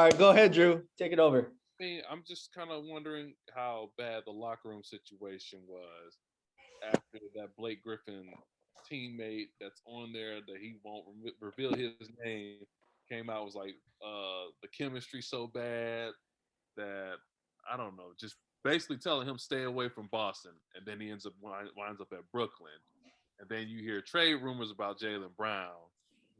right, go ahead, Drew. Take it over. mean, I'm just kind of wondering how bad the locker room situation was after that Blake Griffin teammate that's on there that he won't reveal his name came out, was like the chemistry so bad that I don't know, just basically telling him stay away from Boston, and then he ends up winds up at Brooklyn, and then you hear trade rumors about Jaylen Brown,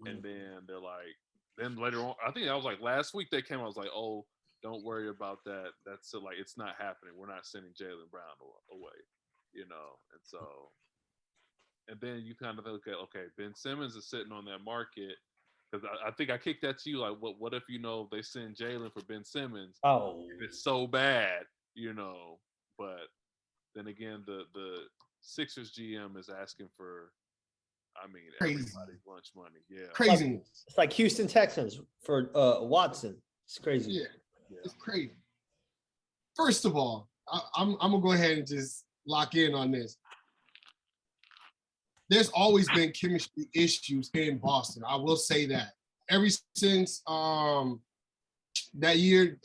and then they're like, then later on, I think that was like last week they came out, I was like, oh, don't worry about that. That's like it's not happening. We're not sending Jaylen Brown away, and so and then you kind of look at, okay, Ben Simmons is sitting on that market because I think I kicked that to you like, what if they send Jalen for Ben Simmons? Oh, If it's so bad. But then again, the Sixers GM is asking for, I mean, Crazy. everybody's lunch money. Yeah, Craziness. it's like Houston Texans for Watson. It's crazy. Yeah, it's crazy. First of all, I'm gonna go ahead and just lock in on this. There's always been chemistry issues in Boston. I will say that. Ever since that year,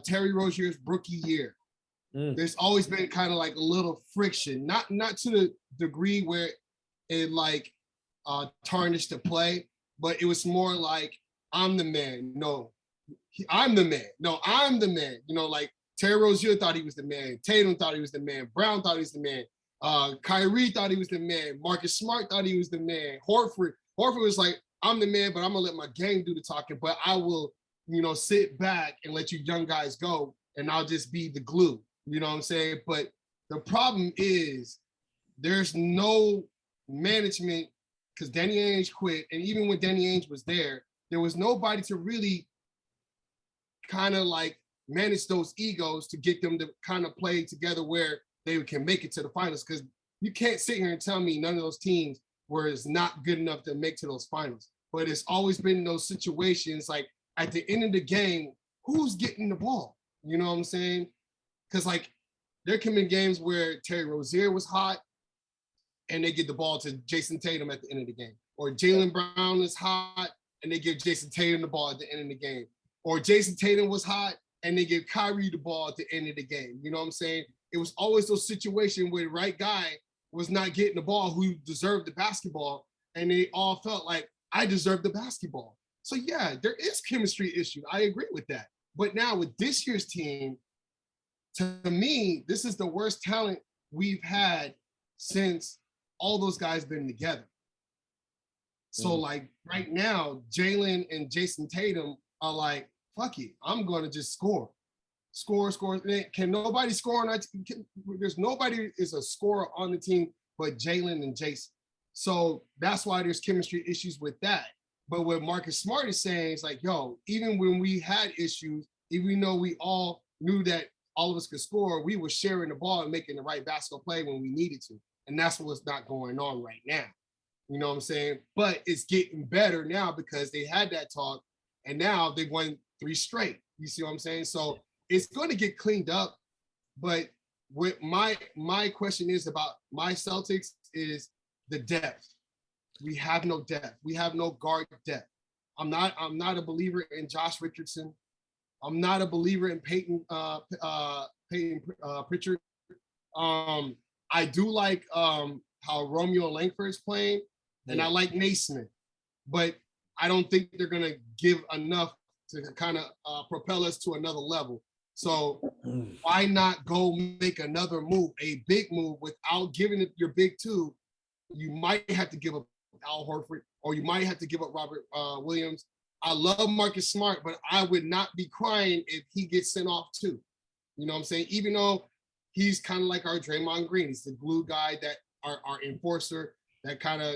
Terry Rozier's rookie year, there's always been kind of like a little friction. Not to the degree where it like tarnished the play, but it was more like, I'm the man. No, I'm the man. No, I'm the man. Like Terry Rozier thought he was the man. Tatum thought he was the man. Brown thought he was the man. Kyrie thought he was the man. Marcus Smart thought he was the man. Horford was like, I'm the man, but I'm gonna let my game do the talking. But I will, sit back and let you young guys go, and I'll just be the glue. You know what I'm saying? But the problem is there's no management because Danny Ainge quit, and even when Danny Ainge was there was nobody to really kind of like manage those egos to get them to kind of play together where they can make it to the finals, because you can't sit here and tell me none of those teams were not good enough to make to those finals. But it's always been those situations like at the end of the game, who's getting the ball? You know what I'm saying? Because like there can be games where Terry Rozier was hot and they get the ball to Jason Tatum at the end of the game. Or Jaylen Brown is hot and they give Jason Tatum the ball at the end of the game. Or Jason Tatum was hot and they give Kyrie the ball at the end of the game. You know what I'm saying? It was always those situations where the right guy was not getting the ball who deserved the basketball, and they all felt like, I deserve the basketball. So yeah, there is chemistry issue. I agree with that. But now with this year's team, to me, this is the worst talent we've had since all those guys been together. So like right now, Jalen and Jason Tatum are like, fuck it, I'm going to just score. Can nobody score on our team? There's nobody is a scorer on the team but Jalen and Jason. So that's why there's chemistry issues with that. But what Marcus Smart is saying is like, yo, even when we had issues, even though we all knew that all of us could score, we were sharing the ball and making the right basketball play when we needed to. And that's what's not going on right now. You know what I'm saying? But it's getting better now because they had that talk and now they won 3 straight. You see what I'm saying? So it's going to get cleaned up. But what my question is about my Celtics is the depth. We have no depth. We have no guard depth. I'm not a believer in Josh Richardson. I'm not a believer in Peyton Pritchard. I do like how Romeo Langford is playing, and I like Naismith, but I don't think they're gonna give enough to kind of propel us to another level. So why not go make another move, a big move, without giving it your big two? You might have to give up Al Horford, or you might have to give up Robert Williams. I love Marcus Smart, but I would not be crying if he gets sent off too. You know what I'm saying? Even though he's kind of like our Draymond Green. He's the glue guy, that our enforcer, that kind of,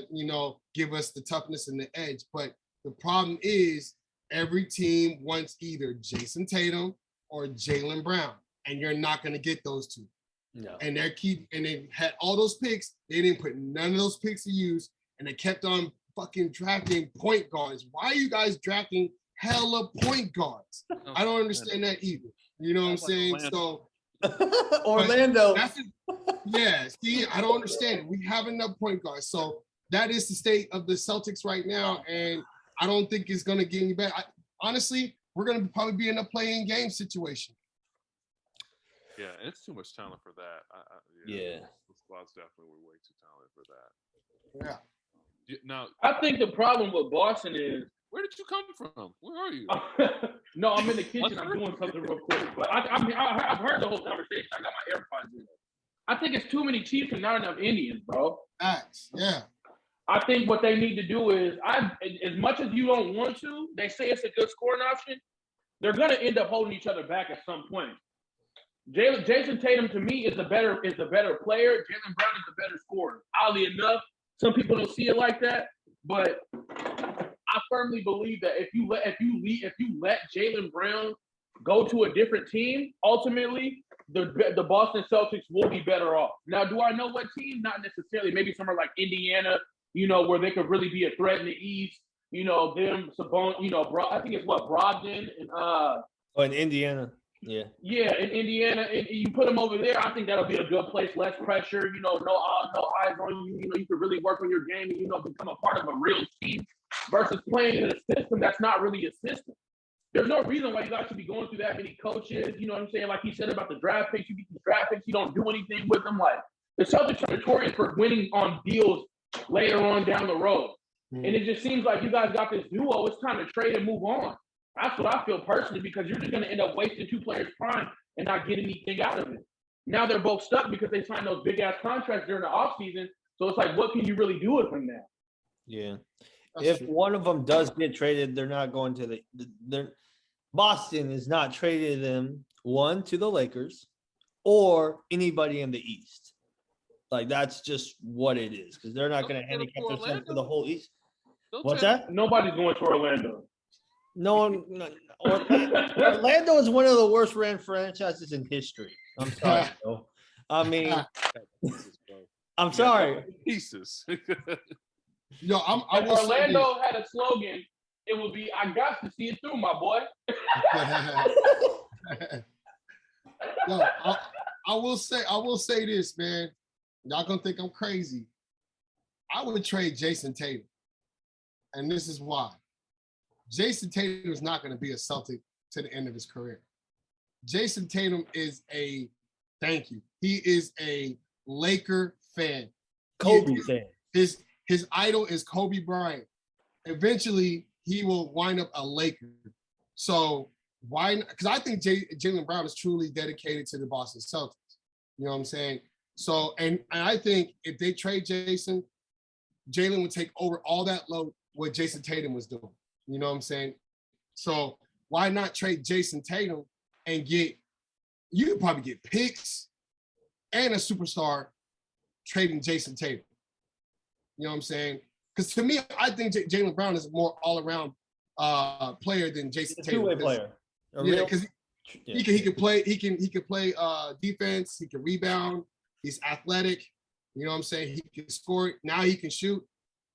give us the toughness and the edge. But the problem is every team wants either Jason Tatum or Jaylen Brown, and you're not going to get those two. No. And they had all those picks. They didn't put none of those picks to use, and they kept on fucking drafting point guards. Why are you guys drafting hella point guards? I don't understand that either. You know what I'm saying? So Orlando. Yeah, see, I don't understand it. We have enough point guards. So that is the state of the Celtics right now, and I don't think it's going to get any better. Honestly, we're going to probably be in a playing game situation. Yeah, it's too much talent for that. Yeah. The squad's definitely way too talented for that. Yeah. Now, I think the problem with Boston is. Where did you come from? Where are you? No, I'm in the kitchen. I'm doing something real quick. But I've heard the whole conversation. I got my AirPods in. I think it's too many Chiefs and not enough Indians, bro. Facts. Yeah. I think what they need to do is, as much as you don't want to, they say it's a good scoring option. They're gonna end up holding each other back at some point. Jason Tatum to me is the better player. Jaylen Brown is the better scorer. Oddly enough, some people don't see it like that, but I firmly believe that if you let Jaylen Brown go to a different team, ultimately the Boston Celtics will be better off. Now, do I know what team? Not necessarily. Maybe somewhere like Indiana, where they could really be a threat in the East. Them Sabon, I think it's Brogdon and in Indiana. Yeah. Yeah, in Indiana, and you put them over there. I think that'll be a good place. Less pressure. No eyes on you. You can really work on your game and become a part of a real team versus playing in a system that's not really a system. There's no reason why you guys should be going through that many coaches. You know what I'm saying? Like he said about the draft picks, you get the draft picks, you don't do anything with them. Like the Celtics are notorious for winning on deals later on down the road. And it just seems like you guys got this duo. It's time to trade and move on. That's what I feel personally, because you're just going to end up wasting two players' prime and not get anything out of it. Now they're both stuck because they signed those big-ass contracts during the offseason. So it's like, what can you really do with them now? Yeah. That's If true. one of them does get traded, they're not going to Boston is not traded them to the Lakers or anybody in the East. Like that's just what it is, because they're not going to handicap themselves for the whole East. What's that? Nobody's going to Orlando. No one. Orlando is one of the worst ran franchises in history. I'm sorry, bro. I mean, I'm sorry. Pieces. Yo, I If will say Orlando had a slogan, it would be, I got to see it through, my boy. Yo, I will say this, man. Y'all gonna think I'm crazy. I would trade Jason Tatum. And this is why. Jason Tatum is not going to be a Celtic to the end of his career. Jason Tatum is he is a Laker fan. Kobe fan. His idol is Kobe Bryant. Eventually, he will wind up a Laker. So why not? Because I think Jaylen Brown is truly dedicated to the Boston Celtics. You know what I'm saying? So, and I think if they trade Jaylen would take over all that load what Jason Tatum was doing. You know what I'm saying? So why not trade Jason Tatum and you could probably get picks and a superstar trading Jason Tatum. You know what I'm saying? Because to me, I think Jaylen Brown is a more all-around player than Jason Tatum. Two-way player. Yeah, because he can play defense, he can rebound, he's athletic. You know what I'm saying? He can score. Now he can shoot.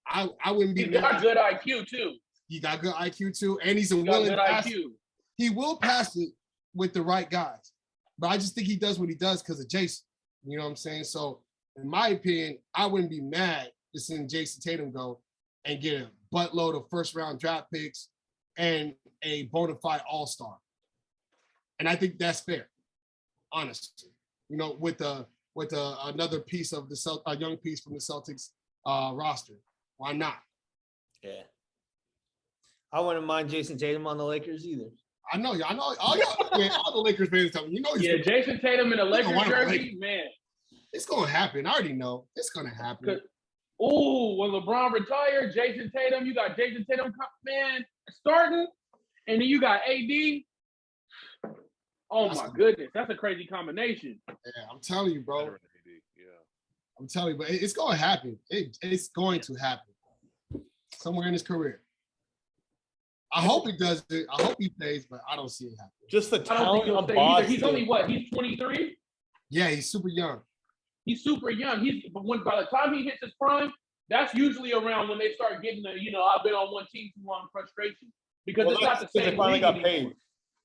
I wouldn't be. He's got good IQ too. He got good IQ too, and he's a willing passer. He will pass it with the right guys, but I just think he does what he does because of Jason. You know what I'm saying? So, in my opinion, I wouldn't be mad to see Jason Tatum go and get a buttload of first-round draft picks and a bona fide all-star, and I think that's fair, honestly. With another piece of a young piece from the Celtics roster. Why not? Yeah. I wouldn't mind Jason Tatum on the Lakers either. I know. All the Lakers fans tell me, Yeah, Jason Tatum in a Lakers jersey, man. It's going to happen. I already know. It's going to happen. Ooh, when LeBron retired, Jason Tatum, you got Jason Tatum, man, starting, and then you got AD. Oh, my goodness. That's a crazy combination. Yeah, I'm telling you, bro. Yeah. I'm telling you, but it's going to happen. It's going to happen somewhere in his career. I hope he does it. I hope he plays, but I don't see it happening. Just the talent of Boston. Boston. He's only what? He's 23. Yeah, he's super young. He's super young. By the time he hits his prime, that's usually around when they start getting the, I've been on one team too long frustration, because it's not the same. They finally got paid.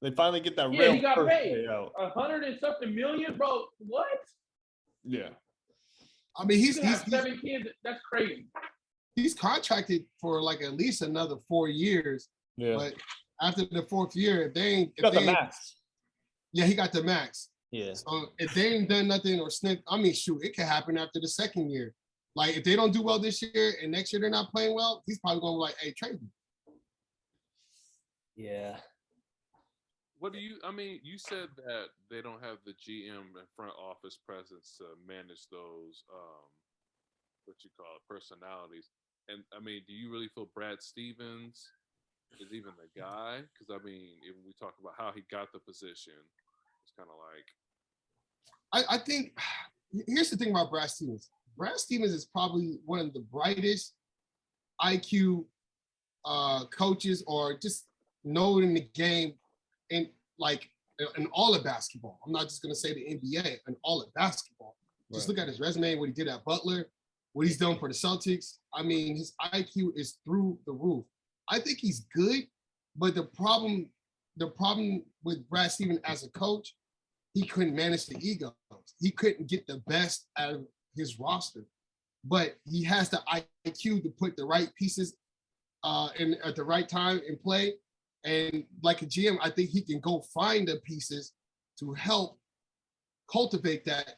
They finally get that real. Yeah, he got paid $100 and something million, bro. What? Yeah. I mean, he's 7 kids. That's crazy. He's contracted for like at least another 4 years. Yeah. But after the 4th year, if they ain't, Got the max. Yeah, he got the max. Yeah. So if they ain't done nothing or sniffed, I mean, shoot, it could happen after the 2nd year. Like if they don't do well this year and next year they're not playing well, he's probably going to be like, hey, trade me. Yeah. What do you? I mean, you said that they don't have the GM and front office presence to manage those, what you call it, personalities. And I mean, do you really feel Brad Stevens is even the guy? Because I mean, if we talk about how he got the position, it's kind of like. I think here's the thing about Brad Stevens. Brad Stevens is probably one of the brightest IQ coaches or just knowing the game and like in all of basketball. I'm not just gonna say the NBA, in all of basketball. Just look at his resume, what he did at Butler, what he's done for the Celtics. I mean, his IQ is through the roof. I think he's good, but the problem with Brad Stevens as a coach, he couldn't manage the egos. He couldn't get the best out of his roster. But he has the IQ to put the right pieces in at the right time in play. And like a GM, I think he can go find the pieces to help cultivate that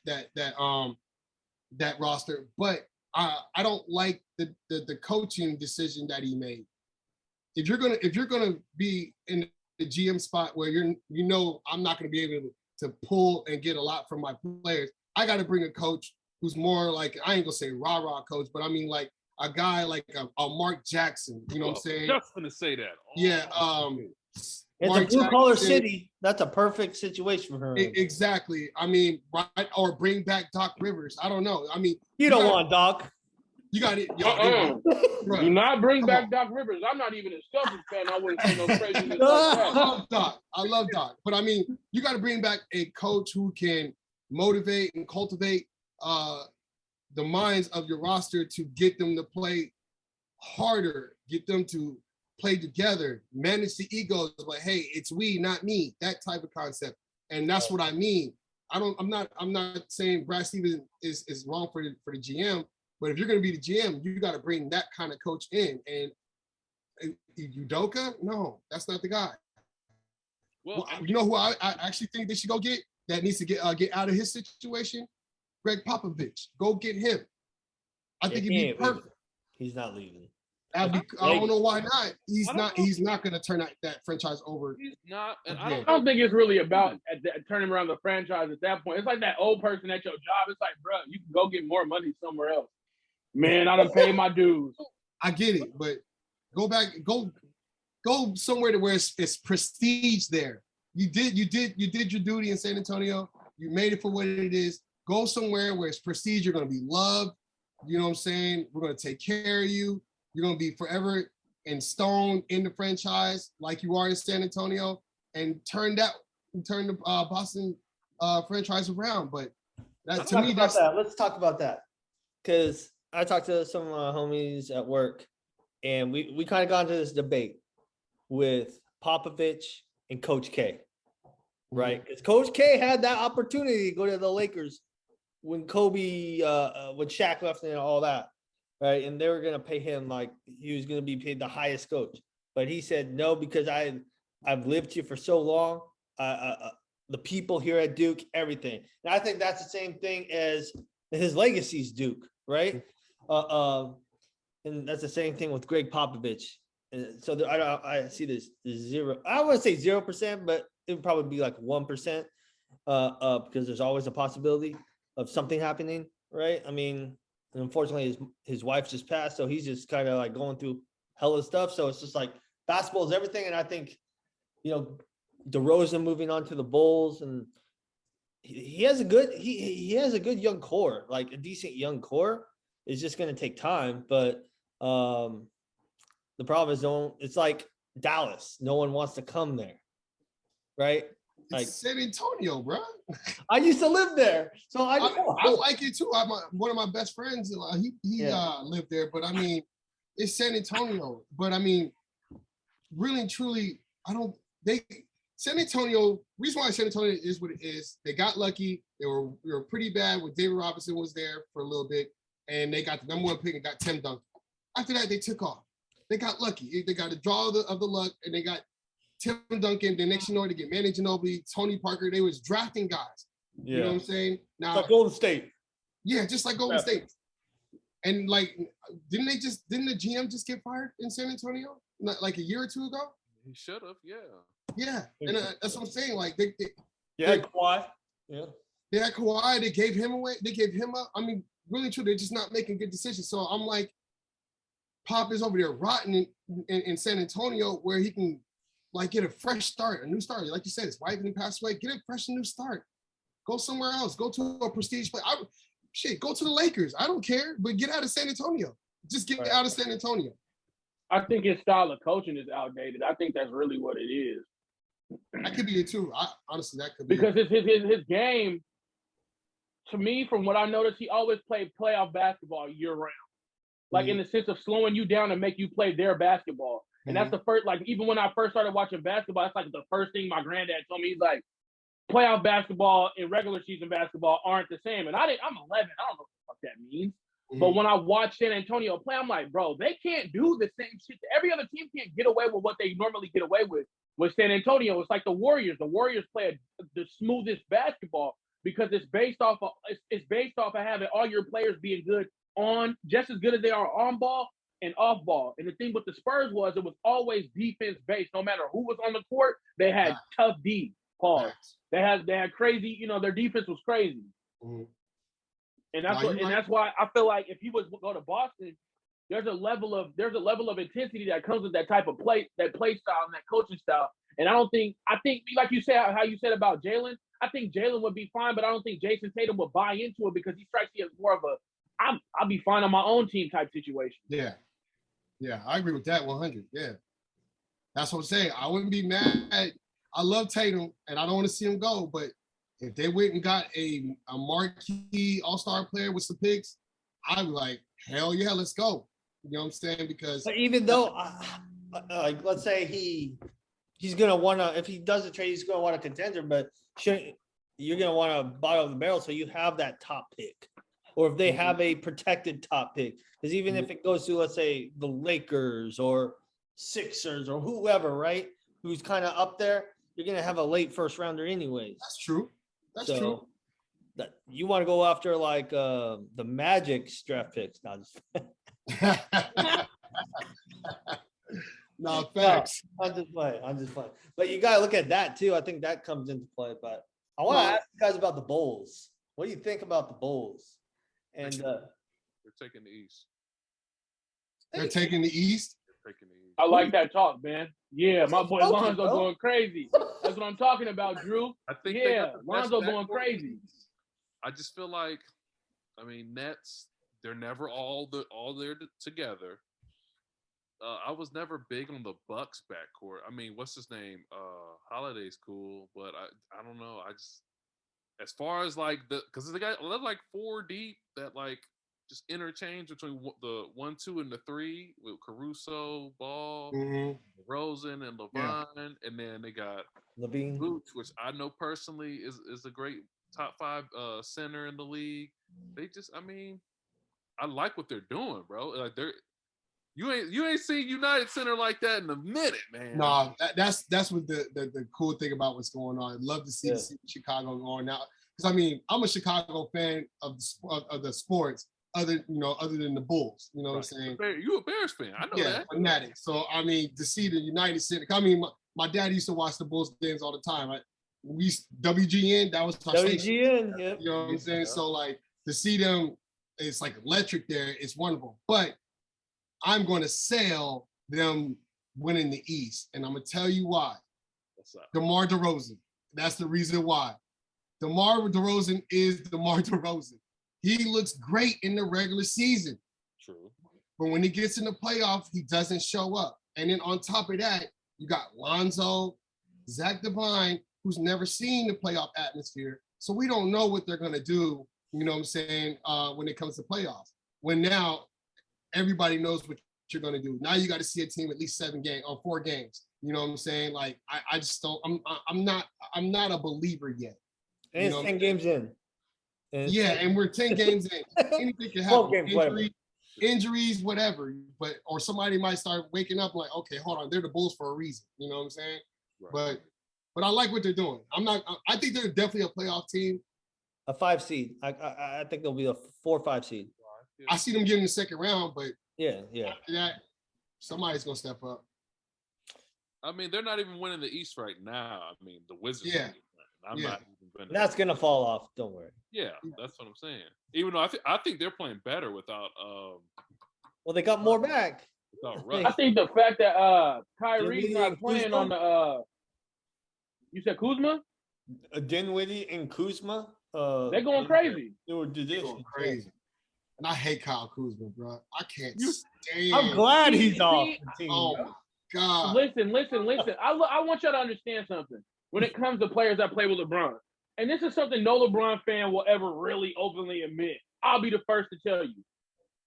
roster. But I don't like the coaching decision that he made. If you're gonna be in the GM spot where I'm not gonna be able to pull and get a lot from my players, I got to bring a coach who's more like, I ain't gonna say rah-rah coach, but I mean like a guy like a Mark Jackson. You know what I'm saying? Just gonna say that. Yeah. It's Mark a blue-collar city. That's a perfect situation for her. Exactly. I mean, right, or bring back Doc Rivers. I don't know. I mean, you don't want Doc. You got it. Do not bring back Doc Rivers. I'm not even a Celtics fan. I wouldn't say no craziness like that. I love Doc. But I mean, you got to bring back a coach who can motivate and cultivate the minds of your roster to get them to play harder, get them to play together, manage the egos. Like, hey, it's we, not me. That type of concept. And that's what I mean. I'm not saying Brad Stevens is wrong for the GM. But if you're going to be the GM, you got to bring that kind of coach in. And Udoka, no, that's not the guy. Well, you know who I actually think they should go get that needs to get out of his situation? Greg Popovich. Go get him. I think he'd be perfect. He's not leaving. I don't know why not. He's not going to turn that franchise over. He's not. And I don't think it's really about turning around the franchise at that point. It's like that old person at your job. It's like, bro, you can go get more money somewhere else. Man, I done paid my dues. I get it, but go back, go somewhere to where it's prestige there. You did your duty in San Antonio. You made it for what it is. Go somewhere where it's prestige. You're going to be loved. You know what I'm saying? We're going to take care of you. You're going to be forever in stone in the franchise like you are in San Antonio, and turn the Boston franchise around. But let's talk about that, because I talked to some of my homies at work, and we kind of got into this debate with Popovich and Coach K, right? Because Coach K had that opportunity to go to the Lakers when Kobe, when Shaq left and all that, right? And they were going to pay him like he was going to be paid the highest coach. But he said, no, because I've lived here for so long, the people here at Duke, everything. And I think that's the same thing as his legacy's Duke, right? And that's the same thing with Greg Popovich. And so I see this zero. I don't want to say 0%, but it would probably be like 1%, because there's always a possibility of something happening, right? I mean, unfortunately, his wife just passed, so he's just kind of like going through hella stuff. So it's just like basketball is everything, and I think, you know, DeRozan moving on to the Bulls, and he has a good young core, like a decent young core. It's just going to take time, but the problem is it's like Dallas. No one wants to come there, right? Like it's San Antonio, bro. I used to live there, so I like it too. One of my best friends, he lived there, but I mean, it's San Antonio. But I mean, really and truly, San Antonio. Reason why San Antonio is what it is, they got lucky. They were pretty bad when David Robinson was there for a little bit, and they got the number 1 pick and got Tim Duncan. After that, they took off. They got lucky. They got a draw of the luck, and they got Tim Duncan. The next you know, they get Manu Ginobili, Tony Parker. They was drafting guys. Yeah. You know what I'm saying? Now, Like Golden State. Yeah, just like Golden State. And like, didn't the GM just get fired in San Antonio like a year or two ago? He should have, yeah. Yeah, and that's what I'm saying. Like Kawhi. Yeah. They had Kawhi. They gave him away. They gave him up. I mean, really true. They're just not making good decisions. So I'm like, Pop is over there rotting in San Antonio where he can like get a fresh start, a new start. Like you said, his wife and passed away. Get a fresh new start. Go somewhere else. Go to a prestige place. Go to the Lakers. I don't care, but get out of San Antonio. Just get out of San Antonio. I think his style of coaching is outdated. I think that's really what it is. That could be it too. Honestly, that could be because his game, to me, from what I noticed, he always played playoff basketball year round. Like in the sense of slowing you down and make you play their basketball. And that's the first, like even when I first started watching basketball, that's like the first thing my granddad told me. He's like, playoff basketball and regular season basketball aren't the same. And I'm 11. I don't know what the fuck that means. But when I watch San Antonio play, I'm like, bro, they can't do the same shit. Every other team can't get away with what they normally get away with San Antonio. It's like the Warriors. The Warriors play the smoothest basketball because it's based off of having all your players being good on just as good as they are on ball and off ball. And the thing with the Spurs was it was always defense based. No matter who was on the court, they had tough D. Pause. They had crazy. Their defense was crazy. And that's why I feel like if he was to go to Boston, there's a level of intensity that comes with that type of play style and that coaching style. And I think like you said, how you said about Jalen, I think Jalen would be fine, but I don't think Jason Tatum would buy into it because he strikes me as more of I'll be fine on my own team type situation. Yeah, I agree with that 100. Yeah, that's what I'm saying. I wouldn't be mad. I love Tatum, and I don't want to see him go, but if they went and got a marquee all-star player with some picks, I'd be like, hell yeah, let's go. You know what I'm saying? Because but even though, like, let's say he's gonna want to, if he does a trade, he's gonna want a contender. But you're gonna want to bottom the barrel, so you have that top pick, or if they have a protected top pick, because even if it goes to, let's say, the Lakers or Sixers or whoever, right, who's kind of up there, you're gonna have a late first rounder anyways. That's true. That's true. That you want to go after like the Magic's draft picks. No, facts. I'm just playing. But you gotta look at that too. I think that comes into play. But I want to ask you guys about the Bulls. What do you think about the Bulls? And they're taking the East. They're taking the East. I like that talk, man. Yeah, my boy Lonzo going crazy. That's what I'm talking about, Drew. I think Lonzo going crazy. I just feel like, Nets, they're never all there together. I was never big on the Bucks backcourt. What's his name? Holiday's cool, but I don't know. I just, as far as like because they got like 4 deep that like just interchange between the 1, 2, and the 3 with Caruso, Ball, Rosen, and Levine, and then they got Levine, Boots, which I know personally is a great top 5 center in the league. They just, I like what they're doing, bro. Like you ain't seen United Center like that in a minute, man. No, that's what the cool thing about what's going on. I'd love to see Chicago going now, because I'm a Chicago fan of the sports. Other than the Bulls, you know what I'm saying? You a Bears fan, I know that. Fanatic. So to see the United Center. My dad used to watch the Bulls games all the time. WGN, that was my station. Yeah. You know what I'm saying? So like to see them, it's like electric there. It's wonderful. But I'm going to sell them winning the East, and I'm gonna tell you why. What's up? DeMar DeRozan. That's the reason why. DeMar DeRozan is DeMar DeRozan. He looks great in the regular season. True. But when he gets in the playoffs, he doesn't show up. And then on top of that, you got Lonzo, Zach Devine, who's never seen the playoff atmosphere. So we don't know what they're going to do, you know what I'm saying, when it comes to playoffs. When now everybody knows what you're going to do. Now you got to see a team at least 7 games or 4 games. You know what I'm saying? Like, I just don't, I'm not a believer yet. And it's 10 games in. And we're 10 games in. Anything can happen. Injuries, whatever. Or somebody might start waking up like, okay, hold on, they're the Bulls for a reason. You know what I'm saying? Right. But I like what they're doing. I think they're definitely a playoff team. A 5 seed. I think they'll be a 4 or 5 seed. I see them getting the second round, but Yeah. after that, somebody's gonna step up. I mean, they're not even winning the East right now. I mean, the Wizards. Yeah. I'm not even winning. That's gonna fall off. Don't worry. Yeah, that's what I'm saying. Even though I think they're playing better without Well, they got more back. Russ. I think the fact that Kyrie's Dinwiddie not and playing Kuzma? on the you said Kuzma? Dinwiddie and Kuzma. They're going crazy. They were They're going crazy. And I hate Kyle Kuzma, bro. I can't stand. I'm glad he's off See, the team. Oh my god. Listen. I want y'all to understand something when it comes to players that play with LeBron. And this is something no LeBron fan will ever really openly admit. I'll be the first to tell you.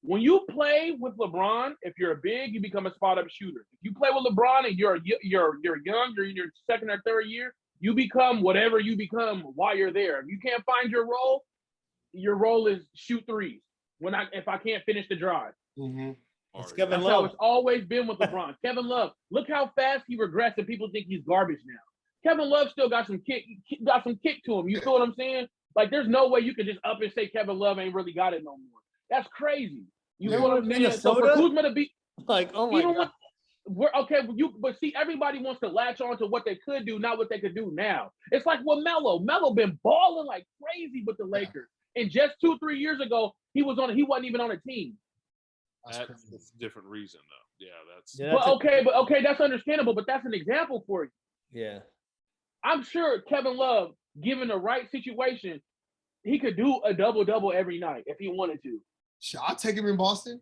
When you play with LeBron, if you're a big, you become a spot-up shooter. If you play with LeBron and you're young, you're in your second or third year, you become whatever you become while you're there. If you can't find your role is shoot threes. If I can't finish the drive. Mm-hmm. It's Kevin That's Love. how it's always been with LeBron. Kevin Love, look how fast he regressed and people think he's garbage now. Kevin Love still got some kick to him. You feel what I'm saying? Like, there's no way you could just up and say Kevin Love ain't really got it no more. That's crazy. You feel what I'm saying? So for Kuzma to be like, oh my god. But see, everybody wants to latch on to what they could do, not what they could do now. It's like with Melo. Melo been balling like crazy with the Lakers. And just 2-3 years ago, he wasn't even on a team. That's a different reason, though. Yeah, that's. Yeah, But that's understandable. But that's an example for you. Yeah. I'm sure Kevin Love, given the right situation, he could do a double-double every night if he wanted to. Should I take him in Boston?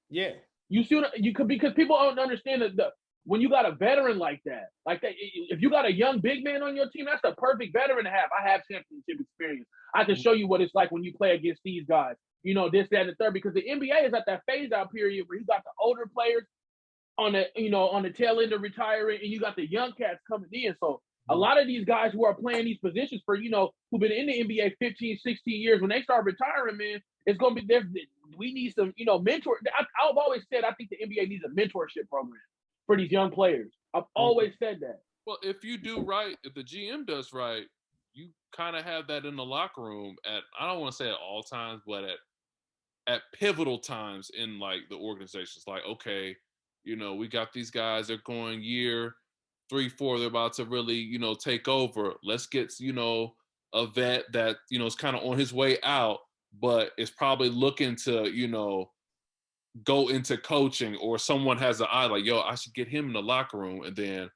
Yeah. You see, because people don't understand that when you got a veteran like that, if you got a young big man on your team, that's the perfect veteran to have. I have championship experience. I can show you what it's like when you play against these guys. You know, this, that, and the third, because the NBA is at that phase-out period where you got the older players on the tail end of retiring, and you got the young cats coming in. So a lot of these guys who are playing these positions for, who've been in the NBA 15, 16 years, when they start retiring, man, it's going to be there. We need some, mentor. I've always said I think the NBA needs a mentorship program for these young players. I've always said that. Well, if you do right, if the GM does right, you kind of have that in the locker room I don't want to say at all times, but at pivotal times in like the organizations. Like, okay, we got these guys, they're going year 3, 4, they're about to really, take over. Let's get, a vet that, is kind of on his way out, but is probably looking to, go into coaching, or someone has an eye like, yo, I should get him in the locker room. And then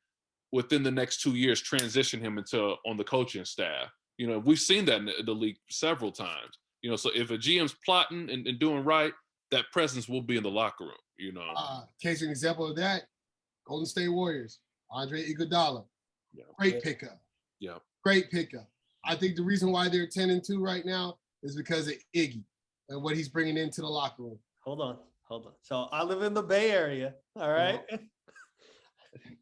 within the next 2 years, transition him on the coaching staff. We've seen that in the league several times. So if a GM's plotting and doing right, that presence will be in the locker room, Case an example of that, Golden State Warriors, Andre Iguodala. Yeah. Great pickup. Yeah. Great pickup. I think the reason why they're 10-2 right now is because of Iggy and what he's bringing into the locker room. Hold on. So I live in the Bay Area. All right.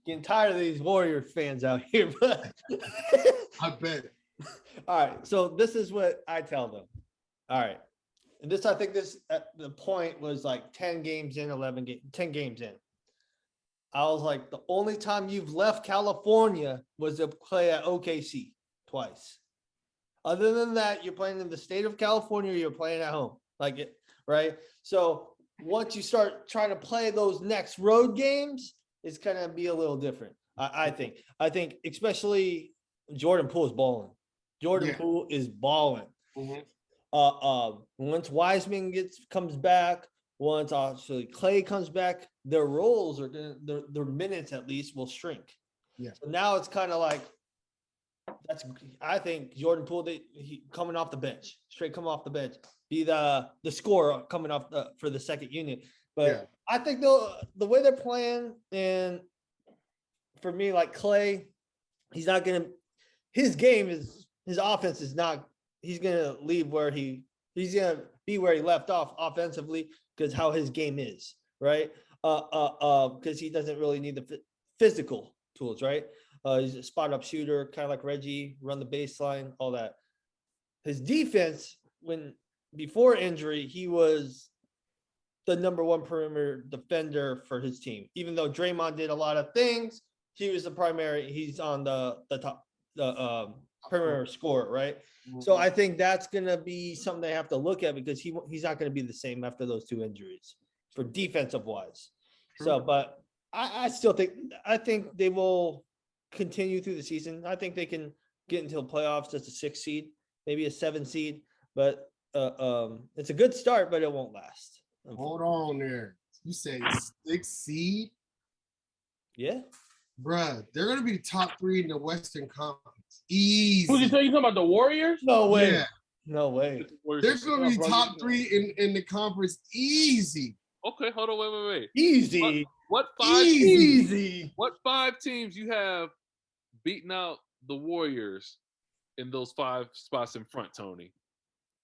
Getting tired of these Warriors fans out here, but I bet. All right. So this is what I tell them. All right. And I think the point was like 10 games in, 10 games in. I was like, the only time you've left California was to play at OKC twice. Other than that, you're playing in the state of California, you're playing at home. Right? So once you start trying to play those next road games, it's going to be a little different. I think especially Jordan Poole is balling. Poole is balling. Mm-hmm. Once Wiseman comes back, once actually Clay comes back, their roles their minutes at least will shrink. Yeah. So now it's kind of like I think Jordan Poole, he coming off the bench, coming off the bench, be the scorer coming off for the second unit. But I think the way they're playing, and for me, like Clay, he's not gonna. His offense is not. He's gonna leave he's gonna be where he left off offensively, because how his game is, right? Because he doesn't really need the physical tools, right? He's a spot-up shooter, kind of like Reggie, run the baseline, all that. His defense, before injury, he was the number one perimeter defender for his team. Even though Draymond did a lot of things, he was the primary. He's on the top, the primary scorer, right? Mm-hmm. So I think that's gonna be something they have to look at because he's not gonna be the same after those 2 injuries for defensive wise. So, but I still think they will continue through the season. I think they can get into the playoffs as a 6 seed, maybe a 7 seed, but it's a good start, but it won't last. Hold on there. You say 6 seed? Yeah. Bruh, they're gonna be the top 3 in the Western Conference. Easy. Who's you talking about? The Warriors? No way. Yeah. No way. They're gonna be top 3 in the conference. Easy. Okay, hold on, wait. Easy. What 5? Easy. What 5 teams you have beating out the Warriors in those 5 spots in front, Tony?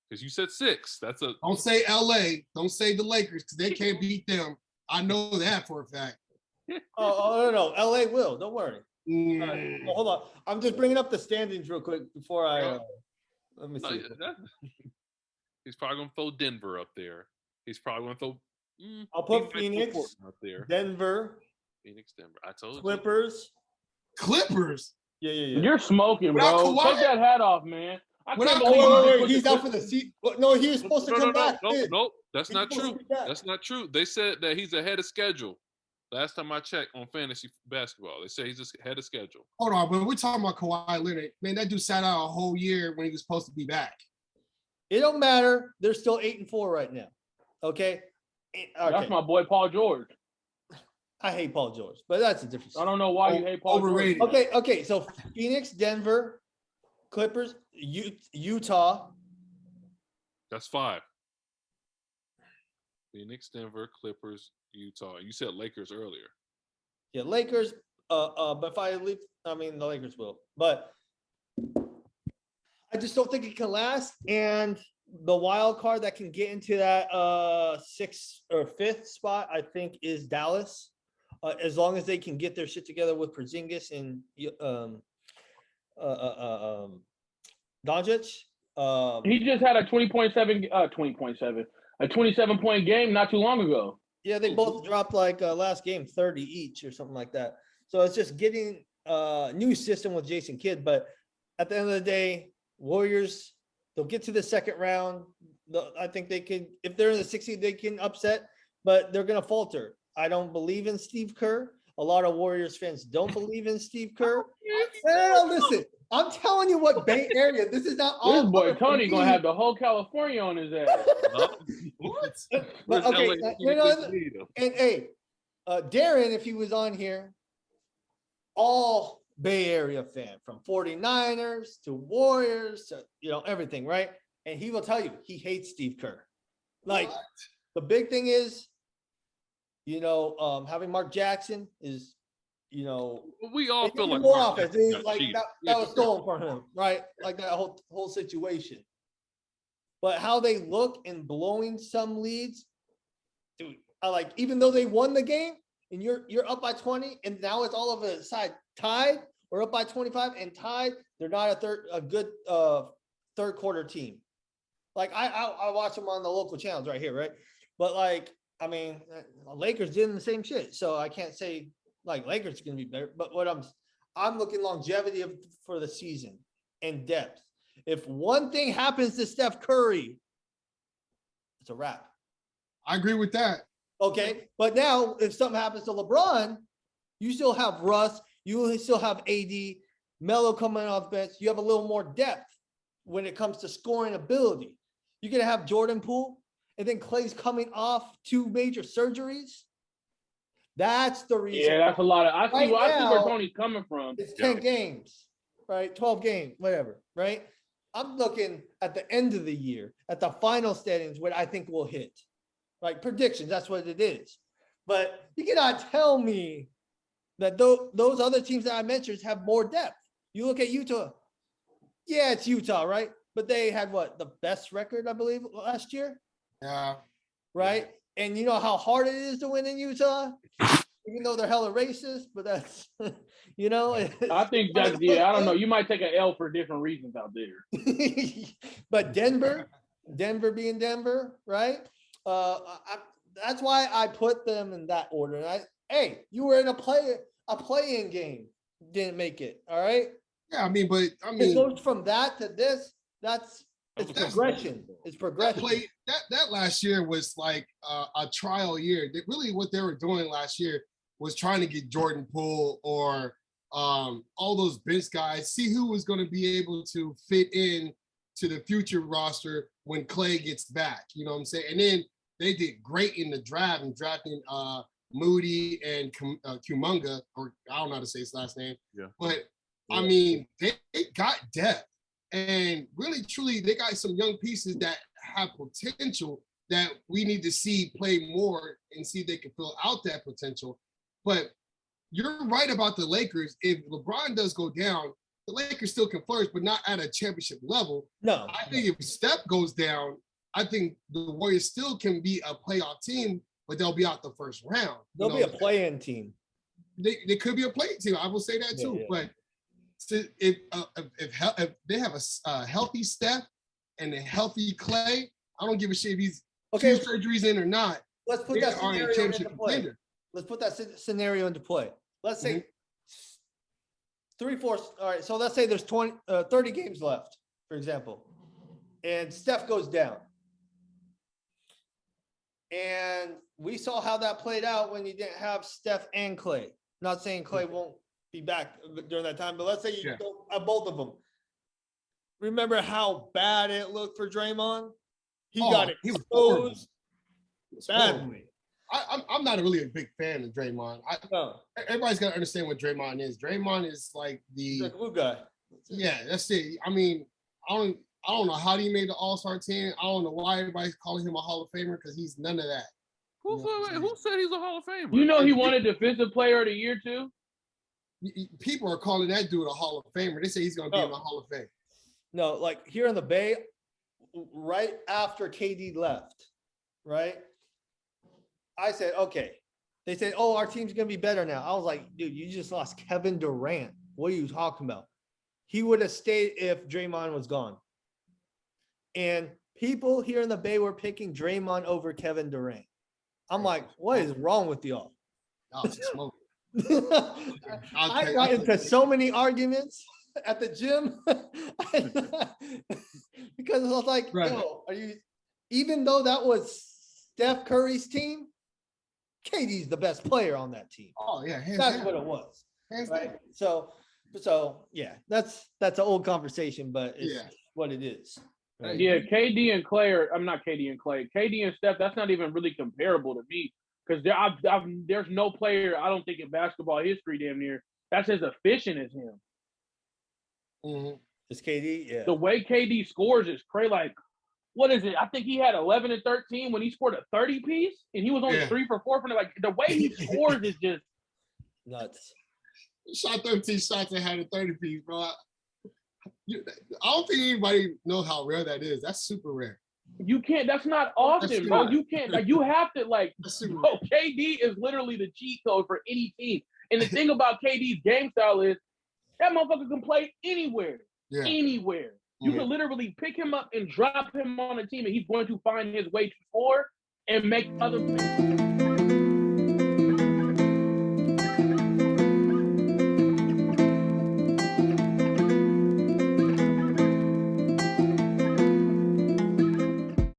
Because you said 6. That's a. Don't say LA. Don't say the Lakers because they can't beat them. I know that for a fact. No. LA will. Don't worry. Mm. Well, hold on. I'm just bringing up the standings real quick before I. Let me see. He's probably gonna throw Denver up there. He's probably gonna throw. I'll put Phoenix up there. Denver. Phoenix, Denver. I told Clippers. Clippers. Yeah. You're smoking, Without bro. Kawhi? Take that hat off, man. I Without can't believe you just Wait. put He's the out for the season. No, he was supposed to come back. Nope. That's He's not supposed true. to be back. That's not true. They said that he's ahead of schedule. Last time I checked on fantasy basketball, they say he's just ahead of schedule. Hold on, but we're talking about Kawhi Leonard. Man, that dude sat out a whole year when he was supposed to be back. It don't matter. They're still 8-4 right now. Okay. That's my boy Paul George. I hate Paul George, but that's a different story. I don't know why you hate Paul Overrated. George. Okay. So Phoenix, Denver, Clippers, Utah. That's 5. Phoenix, Denver, Clippers, Utah. You said Lakers earlier. Yeah, Lakers. But if I leave, I mean the Lakers will. But I just don't think it can last. And the wild card that can get into that 6th or 5th spot, I think, is Dallas. As long as they can get their shit together with Porzingis and Doncic. He just had a 27-point game not too long ago. Yeah, they both dropped like last game 30 each or something like that. So it's just getting a new system with Jason Kidd. But at the end of the day, Warriors, they'll get to the second round. I think they can, if they're in the 6th seed, they can upset, but they're going to falter. I don't believe in Steve Kerr. A lot of Warriors fans don't believe in Steve Kerr. No, listen. I'm telling you what Bay Area. This is not all. This boy Tony gonna have the whole California on his ass. What? But okay, and hey, Darren, if he was on here, all Bay Area fan from 49ers to Warriors to everything, right? And he will tell you he hates Steve Kerr. Like the big thing is, having Mark Jackson is, we all feel like more offense. Like cheated. that was stolen from him, right? Like that whole situation. But how they look in blowing some leads, dude. I like, even though they won the game and you're up by 20, and now it's all of a side tied or up by 25 and tied. They're not a good third quarter team. Like I watch them on the local channels right here, right? But like, I mean, Lakers did the same shit, so I can't say like Lakers going to be better. But what I'm looking longevity for the season and depth. If one thing happens to Steph Curry, it's a wrap. I agree with that. Okay, but now if something happens to LeBron, you still have Russ, you still have AD, Melo coming off the bench. You have a little more depth when it comes to scoring ability. You're going to have Jordan Poole, and then Clay's coming off 2 major surgeries. That's the reason. Yeah, that's a lot of. I see where Tony's coming from. It's 10 games, right? 12 games, whatever, right? I'm looking at the end of the year, at the final standings, what I think will hit. Like predictions, that's what it is. But you cannot tell me that those other teams that I mentioned have more depth. You look at Utah. Yeah, it's Utah, right? But they had the best record, I believe, last year. Yeah. Right? And you know how hard it is to win in Utah? Even though they're hella racist, but that's, I think that's, I don't know. You might take an L for different reasons out there. But Denver being Denver, right? That's why I put them in that order. And you were in a a play-in game didn't make it. All right. Yeah, It goes from that to this. It's That's- progression. It's progression. that last year was like a trial year. Really, what they were doing last year was trying to get Jordan Poole or all those bench guys, see who was going to be able to fit in to the future roster when Clay gets back. You know what I'm saying? And then they did great in the draft and drafting Moody and Kumunga, or I don't know how to say his last name. Yeah. But I mean, they got depth. And really, truly, they got some young pieces that have potential that we need to see play more and see if they can fill out that potential. But you're right about the Lakers. If LeBron does go down, the Lakers still can flourish, but not at a championship level. No. I think if Steph goes down, I think the Warriors still can be a playoff team, but they'll be out the first round. They'll be a play-in team. They could be a play-in team. I will say that too. Yeah. But if they have a healthy Steph and a healthy Clay, I don't give a shit if he's two surgeries in or not. Let's put that scenario into play. Let's put that scenario into play. Let's say 3/4. All right. So let's say there's 30 games left, for example, and Steph goes down. And we saw how that played out when you didn't have Steph and Clay. Not saying Clay won't be back during that time, but let's say you don't have both of them. Remember how bad it looked for Draymond? He got exposed badly. I'm not really a big fan of Draymond. Everybody's got to understand what Draymond is. Draymond is like He's a glue guy. Yeah, that's it. I mean, I don't know how he made the All-Star team. I don't know why everybody's calling him a Hall of Famer because he's none of that. Who said he's a Hall of Famer? You know he wanted Defensive Player of the Year too? People are calling that dude a Hall of Famer. They say he's going to be in the Hall of Fame. No, like here in the Bay, right after KD left, right? I said, okay. They said, oh, our team's going to be better now. I was like, dude, you just lost Kevin Durant. What are you talking about? He would have stayed if Draymond was gone. And people here in the Bay were picking Draymond over Kevin Durant. I'm like, what is wrong with y'all? I got into so many arguments at the gym because I was like, yo, are you, even though that was Steph Curry's team, KD's the best player on that team. Oh yeah, that's what it was. Right? So yeah, that's an old conversation, but it's what it is. Right? Yeah, KD and Clay I'm not KD and Clay. KD and Steph, that's not even really comparable to me because there's no player I don't think in basketball history damn near that's as efficient as him. Mm-hmm. Is KD? Yeah. The way KD scores is crazy. Like, what is it? I think he had 11 and 13 when he scored a 30 piece, and he was only 3 for 4 from it. Like the way he scores is just nuts. He shot 13 shots and had a 30 piece, bro. I don't think anybody knows how rare that is. That's super rare. You can't. That's not often, bro. You can't. Like, you have to like. Bro, KD is literally the cheat code for any team. And the thing about KD's game style is that motherfucker can play anywhere. Yeah. Anywhere. You can literally pick him up and drop him on a team, and he's going to find his way to score and make other.